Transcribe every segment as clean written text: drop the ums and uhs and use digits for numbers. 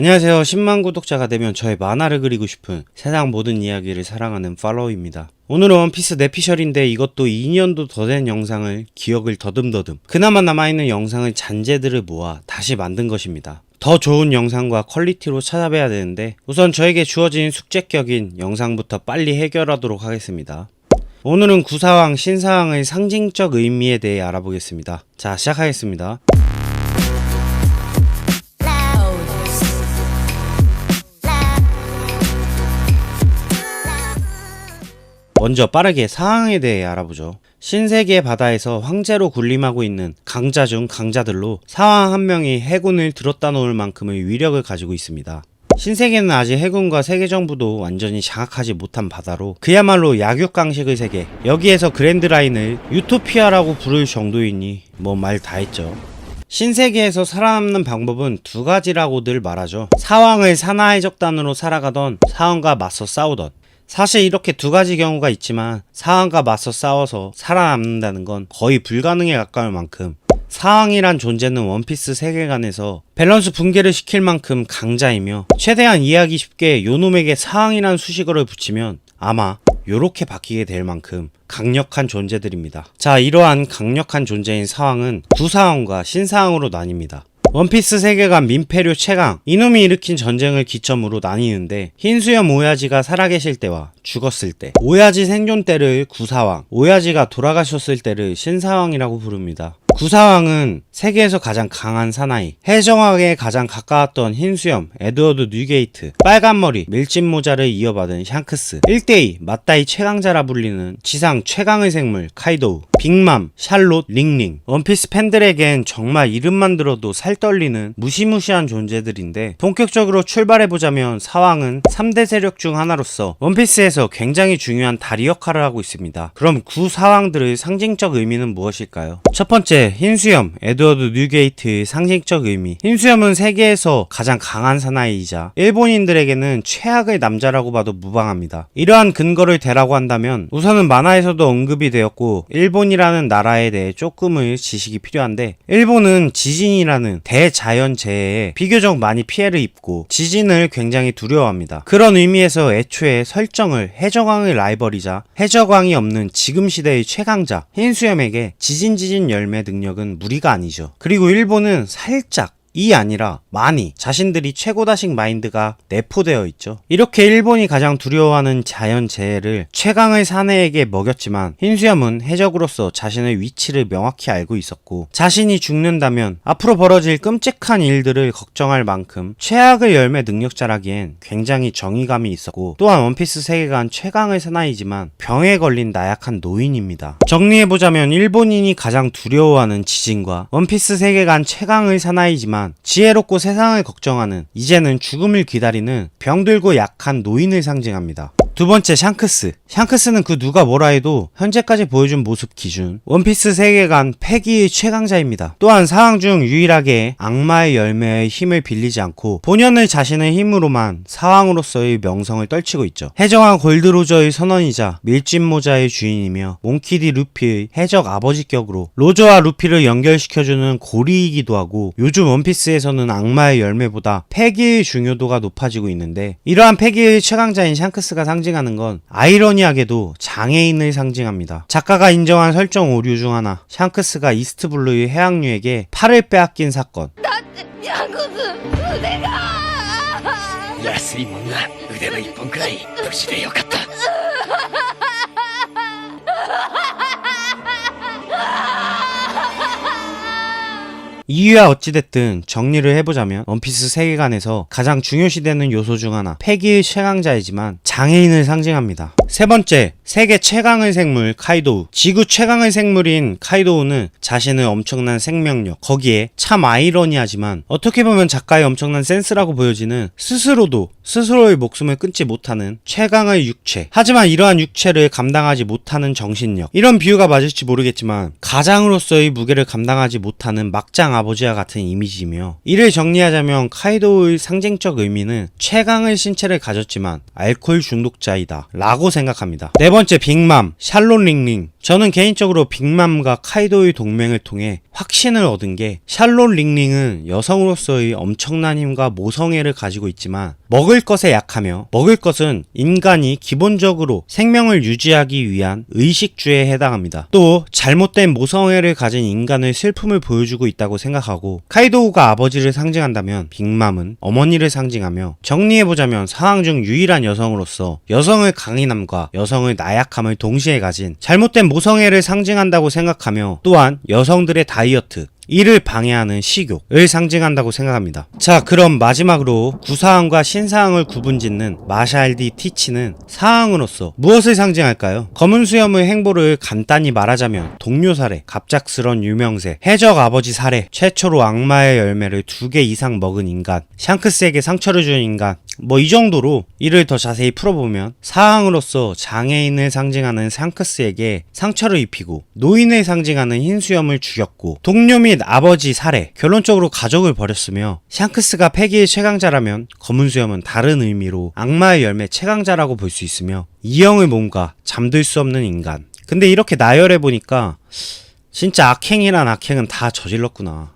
안녕하세요. 10만 구독자가 되면 저의 만화를 그리고 싶은 세상 모든 이야기를 사랑하는 팔로우입니다. 오늘은 원피스 내피셜인데 이것도 2년도 더 된 영상을 기억을 더듬더듬 그나마 남아있는 영상의 잔재들을 모아 다시 만든 것입니다. 더 좋은 영상과 퀄리티로 찾아뵈야 되는데 우선 저에게 주어진 숙제격인 영상부터 빨리 해결하도록 하겠습니다. 오늘은 구사왕, 신사왕의 상징적 의미에 대해 알아보겠습니다. 자, 시작하겠습니다. 먼저 빠르게 사왕에 대해 알아보죠. 신세계 바다에서 황제로 군림하고 있는 강자 중 강자들로 사왕 한 명이 해군을 들었다 놓을 만큼의 위력을 가지고 있습니다. 신세계는 아직 해군과 세계정부도 완전히 장악하지 못한 바다로 그야말로 약육강식의 세계, 여기에서 그랜드라인을 유토피아라고 부를 정도이니 뭐 말 다 했죠. 신세계에서 살아남는 방법은 두 가지라고들 말하죠. 사왕의 산하의 적단으로 살아가던 사왕과 맞서 싸우던. 사실 이렇게 두 가지 경우가 있지만 사왕과 맞서 싸워서 살아남는다는 건 거의 불가능에 가까울 만큼 사왕이란 존재는 원피스 세계관에서 밸런스 붕괴를 시킬 만큼 강자이며 최대한 이해하기 쉽게 요놈에게 사왕이란 수식어를 붙이면 아마 요렇게 바뀌게 될 만큼 강력한 존재들입니다. 자, 이러한 강력한 존재인 사왕은 구사왕과 신사왕으로 나뉩니다. 원피스 세계관 민폐류 최강, 이놈이 일으킨 전쟁을 기점으로 나뉘는데 흰수염 오야지가 살아계실 때와 죽었을 때, 오야지 생존 때를 구사왕, 오야지가 돌아가셨을 때를 신사왕이라고 부릅니다. 구사왕은 세계에서 가장 강한 사나이, 해적왕에 가장 가까웠던 흰수염 에드워드 뉴게이트, 빨간머리 밀짚모자를 이어받은 샹크스, 1대2 맞다이 최강자라 불리는 지상 최강의 생물 카이도우, 빅맘, 샬롯, 링링. 원피스 팬들에겐 정말 이름만 들어도 살 떨리는 무시무시한 존재들인데 본격적으로 출발해보자면 사왕은 3대 세력 중 하나로서 원피스에서 굉장히 중요한 다리 역할을 하고 있습니다. 그럼 구사왕들의 상징적 의미는 무엇일까요? 첫 번째, 흰수염 에드워드 뉴게이트의 상징적 의미. 흰수염은 세계에서 가장 강한 사나이이자 일본인들에게는 최악의 남자라고 봐도 무방합니다. 이러한 근거를 대라고 한다면 우선은 만화에서도 언급이 되었고 일본이라는 나라에 대해 조금의 지식이 필요한데, 일본은 지진이라는 대자연재해에 비교적 많이 피해를 입고 지진을 굉장히 두려워합니다. 그런 의미에서 애초에 설정을 해적왕의 라이벌이자 해적왕이 없는 지금 시대의 최강자 흰수염에게 지진 열매 능력은 무리가 아니죠. 그리고 일본은 살짝 이 아니라 많이 자신들이 최고다식 마인드가 내포되어 있죠. 이렇게 일본이 가장 두려워하는 자연재해를 최강의 사내에게 먹였지만 흰수염은 해적으로서 자신의 위치를 명확히 알고 있었고 자신이 죽는다면 앞으로 벌어질 끔찍한 일들을 걱정할 만큼 최악의 열매 능력자라기엔 굉장히 정의감이 있었고 또한 원피스 세계관 최강의 사나이지만 병에 걸린 나약한 노인입니다. 정리해보자면 일본인이 가장 두려워하는 지진과 원피스 세계관 최강의 사나이지만 지혜롭고 세상을 걱정하는, 이제는 죽음을 기다리는 병들고 약한 노인을 상징합니다. 두 번째, 샹크스. 샹크스는 그 누가 뭐라 해도 현재까지 보여준 모습 기준 원피스 세계관 패기의 최강자입니다. 또한 사왕 중 유일하게 악마의 열매의 힘을 빌리지 않고 본연의 자신의 힘으로만 사왕으로서의 명성을 떨치고 있죠. 해적왕 골드로저의 선원이자 밀짚모자의 주인이며 몽키디 루피의 해적 아버지격으로 로저와 루피를 연결시켜주는 고리이기도 하고, 요즘 원피스에서는 악마의 열매보다 패기의 중요도가 높아지고 있는데 이러한 패기의 최강자인 샹크스가 상징하는 건 아이러니하게도 장애인을 상징합니다. 작가가 인정한 설정 오류 중 하나, 샹크스가 이스트블루의 해악류에게 팔을 빼앗긴 사건. 安いもんな、腕の一本くらい無事でよかった。 이유야 어찌됐든 정리를 해보자면 원피스 세계관에서 가장 중요시되는 요소 중 하나, 패기의 최강자이지만 장애인을 상징합니다. 세 번째, 세계 최강의 생물 카이도우. 지구 최강의 생물인 카이도우는 자신의 엄청난 생명력, 거기에 참 아이러니하지만 어떻게 보면 작가의 엄청난 센스라고 보여지는 스스로도 스스로의 목숨을 끊지 못하는 최강의 육체, 하지만 이러한 육체를 감당하지 못하는 정신력, 이런 비유가 맞을지 모르겠지만 가장으로서의 무게를 감당하지 못하는 막장 아버지와 같은 이미지이며, 이를 정리하자면 카이도우의 상징적 의미는 최강의 신체를 가졌지만 알코올 중독자이다 라고 생각합니다. 네 번째, 빅맘 샬롯 링링. 저는 개인적으로 빅맘과 카이도의 동맹을 통해 확신을 얻은 게 샬롯 링링은 여성으로서의 엄청난 힘과 모성애를 가지고 있지만 먹을 것에 약하며 먹을 것은 인간이 기본적으로 생명을 유지하기 위한 의식주에 해당합니다. 또 잘못된 모성애를 가진 인간의 슬픔을 보여주고 있다고 생각하고 카이도우가 아버지를 상징한다면 빅맘은 어머니를 상징하며 정리해보자면 사왕 중 유일한 여성으로서 여성의 강인함과 여성의 나약함을 동시에 가진 잘못된 모성애를 상징한다고 생각하며 또한 여성들의 다이어트 이를 방해하는 식욕을 상징한다고 생각합니다. 자, 그럼 마지막으로 구사항과 신사항을 구분짓는 마샬디 티치는 사항으로서 무엇을 상징할까요? 검은 수염의 행보를 간단히 말하자면 동료 살해, 갑작스런 유명세, 해적 아버지 살해, 최초로 악마의 열매를 2개 이상 먹은 인간, 샹크스에게 상처를 준 인간, 이 정도로 이를 더 자세히 풀어보면 사항으로서 장애인을 상징하는 샹크스에게 상처를 입히고 노인을 상징하는 흰수염을 죽였고 동료 및 아버지 살해, 결론적으로 가족을 버렸으며 샹크스가 패기의 최강자라면 검은수염은 다른 의미로 악마의 열매 최강자라고 볼 수 있으며 이형의 몸과 잠들 수 없는 인간. 근데 이렇게 나열해보니까 진짜 악행이란 악행은 다 저질렀구나.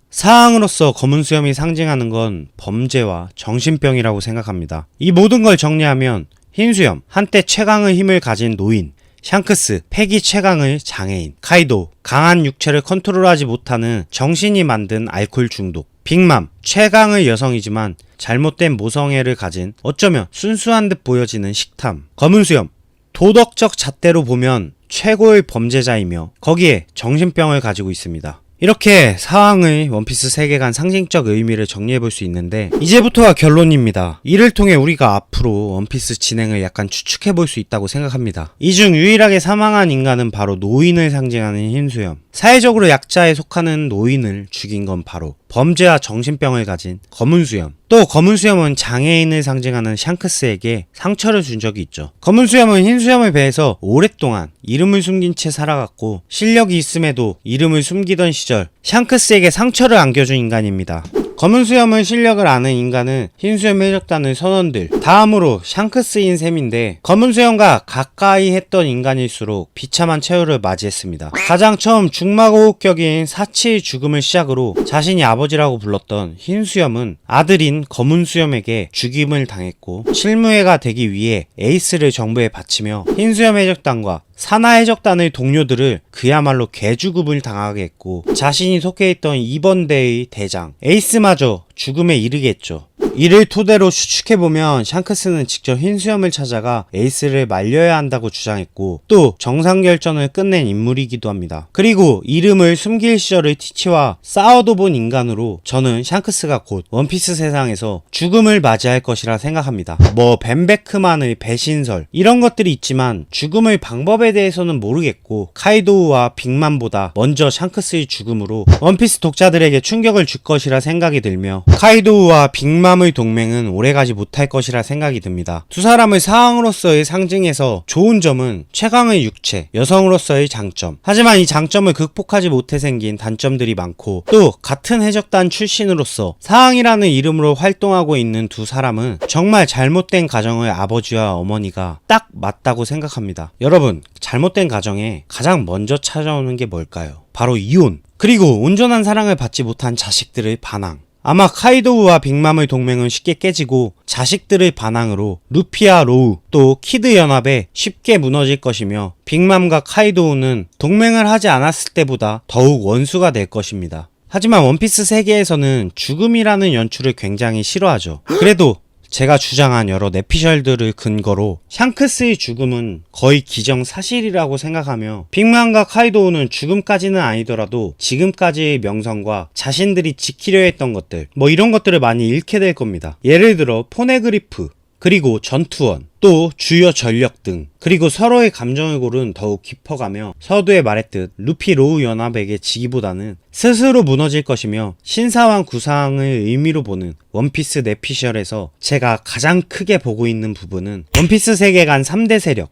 사항으로서 검은 수염이 상징하는 건 범죄와 정신병이라고 생각합니다. 이 모든 걸 정리하면 흰수염, 한때 최강의 힘을 가진 노인, 샹크스, 패기 최강의 장애인, 카이도, 강한 육체를 컨트롤하지 못하는 정신이 만든 알코올 중독, 빅맘, 최강의 여성이지만 잘못된 모성애를 가진 어쩌면 순수한 듯 보여지는 식탐, 검은 수염, 도덕적 잣대로 보면 최고의 범죄자이며 거기에 정신병을 가지고 있습니다. 이렇게 사왕의 원피스 세계관 상징적 의미를 정리해볼 수 있는데 이제부터가 결론입니다. 이를 통해 우리가 앞으로 원피스 진행을 약간 추측해볼 수 있다고 생각합니다. 이 중 유일하게 사망한 인간은 바로 노인을 상징하는 흰수염. 사회적으로 약자에 속하는 노인을 죽인 건 바로 범죄와 정신병을 가진 검은수염. 또 검은수염은 장애인을 상징하는 샹크스에게 상처를 준 적이 있죠. 검은수염은 흰수염을 배해서 오랫동안 이름을 숨긴 채 살아갔고 실력이 있음에도 이름을 숨기던 시절 샹크스에게 상처를 안겨준 인간입니다. 검은수염의 실력을 아는 인간은 흰수염 해적단의 선원들, 다음으로 샹크스인 셈인데 검은수염과 가까이 했던 인간일수록 비참한 최후를 맞이했습니다. 가장 처음 중마고급격인 사치의 죽음을 시작으로 자신이 아버지라고 불렀던 흰수염은 아들인 검은수염에게 죽임을 당했고 실무회가 되기 위해 에이스를 정부에 바치며 흰수염 해적단과 사나 해적단의 동료들을 그야말로 개죽음을 당하게 했고 자신이 속해 있던 2번대의 대장 에이스마저 죽음에 이르게 했죠. 이를 토대로 추측해보면 샹크스는 직접 흰수염을 찾아가 에이스를 말려야 한다고 주장했고 또 정상결전을 끝낸 인물이기도 합니다. 그리고 이름을 숨길 시절의 티치와 싸워도 본 인간으로 저는 샹크스가 곧 원피스 세상에서 죽음을 맞이할 것이라 생각합니다. 벤베크만의 배신설 이런 것들이 있지만 죽음의 방법에 대해서는 모르겠고 카이도우와 빅맘보다 먼저 샹크스의 죽음으로 원피스 독자들에게 충격을 줄 것이라 생각이 들며 카이도우와 빅맘의 동맹은 오래가지 못할 것이라 생각이 듭니다. 두 사람의 사항으로서의 상징에서 좋은 점은 최강의 육체, 여성으로서의 장점. 하지만 이 장점을 극복하지 못해 생긴 단점들이 많고 또 같은 해적단 출신으로서 사항이라는 이름으로 활동하고 있는 두 사람은 정말 잘못된 가정의 아버지와 어머니가 딱 맞다고 생각합니다. 여러분, 잘못된 가정에 가장 먼저 찾아오는 게 뭘까요? 바로 이혼. 그리고 온전한 사랑을 받지 못한 자식들의 반항. 아마 카이도우와 빅맘의 동맹은 쉽게 깨지고 자식들의 반항으로 루피와 로우 또 키드 연합에 쉽게 무너질 것이며 빅맘과 카이도우는 동맹을 하지 않았을 때보다 더욱 원수가 될 것입니다. 하지만 원피스 세계에서는 죽음이라는 연출을 굉장히 싫어하죠. 그래도 제가 주장한 여러 내피셜들을 근거로 샹크스의 죽음은 거의 기정사실이라고 생각하며 빅맘과 카이도우는 죽음까지는 아니더라도 지금까지의 명성과 자신들이 지키려 했던 것들 이런 것들을 많이 잃게 될 겁니다. 예를 들어 포네그리프 그리고 전투원 또 주요 전력 등 그리고 서로의 감정의 골은 더욱 깊어가며 서두에 말했듯 루피 로우 연합에게 지기보다는 스스로 무너질 것이며 신사왕 구사왕의 의미로 보는 원피스 내피셜에서 제가 가장 크게 보고 있는 부분은 원피스 세계관 3대 세력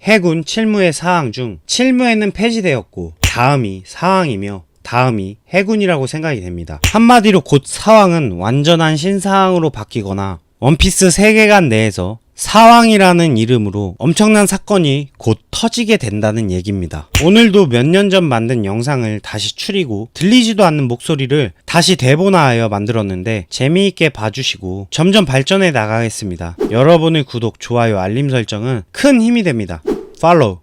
해군 칠무의 사항 중 칠무에는 폐지되었고 다음이 사항이며 다음이 해군이라고 생각이 됩니다. 한마디로 곧 사왕은 완전한 신사왕으로 바뀌거나 원피스 세계관 내에서 사왕이라는 이름으로 엄청난 사건이 곧 터지게 된다는 얘기입니다. 오늘도 몇 년 전 만든 영상을 다시 추리고 들리지도 않는 목소리를 다시 대본화하여 만들었는데 재미있게 봐주시고 점점 발전해 나가겠습니다. 여러분의 구독, 좋아요, 알림 설정은 큰 힘이 됩니다. 팔로우.